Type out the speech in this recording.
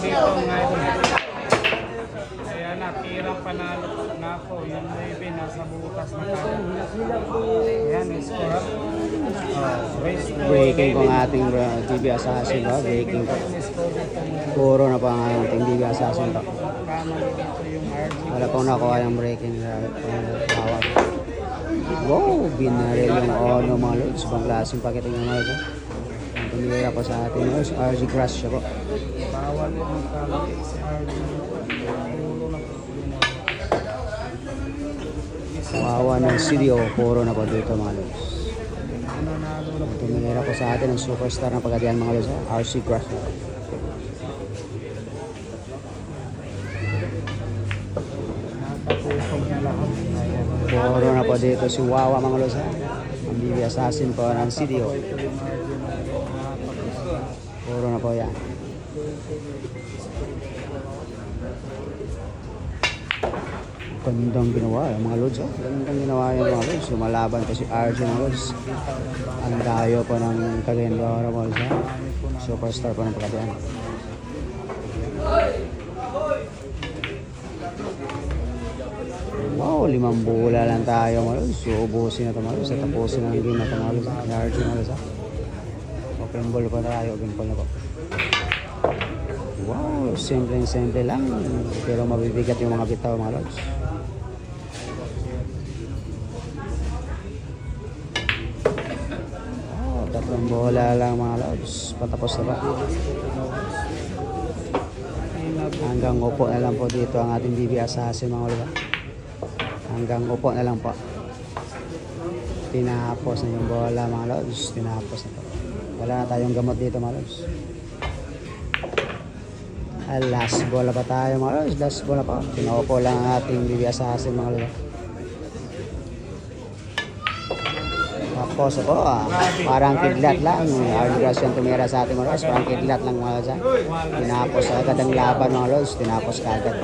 dito mga idol. Kaya natira panalo na ako. Yung Navy nasa butas na kaya. Ayan, score up. Breaking po ang ating DB Assassin ba? Breaking po. Puro na po ang ating DB Assassin ba? Wala pong nakuha yung breaking bawat. Wow, binaril yung ono mga lods. Ibang klaseng pakiting ng mga lods. Tumira po sa atin yung RG Crush siya po. Bawal yung kalaki si RG. Wawa ng CDO, puro na po dito mga lods. Tumira po sa atin ang superstar ng pagkadian mga lods. RG Crush. Puro na po dito si Wawa mga lods. Ang DB Assassin po ng CDO. Puro na po yan. Gandang ginawa yung mga lods. Gandang ginawa yung mga lods. Lumalaban po si RG mga lods. Ang dayo po ng Cagayan mga lods. Superstar po ng pagkadian. Wow, 5 bola lang tayo mga lods. So, ubusin na ito mga lods. At tapusin ang game na ito mga lods. RG mga lods. Open ball pa tayo. Open ball na po. Wow, simple lang. Pero mabibigat yung mga bitaw mga lods. Oh, 3 bola lang mga lods. Patapos na ba? Hanggang upo na lang po dito ang ating DB Assassin mga lods. Hanggang upo na lang po. Tinapos na yung bola mga lods. Tinapos na po. Wala na tayong gamot dito mga lods. Last bola pa tayo mga lods. Last bola pa. Pinaupo lang ang ating DB Assassin mga lods. Tapos po, parang kidlat lang. Argras yung tumira sa ating mga lods. Parang kidlat lang mga lods. Tinapos agad ang laban mga lods. Tinapos ka agad.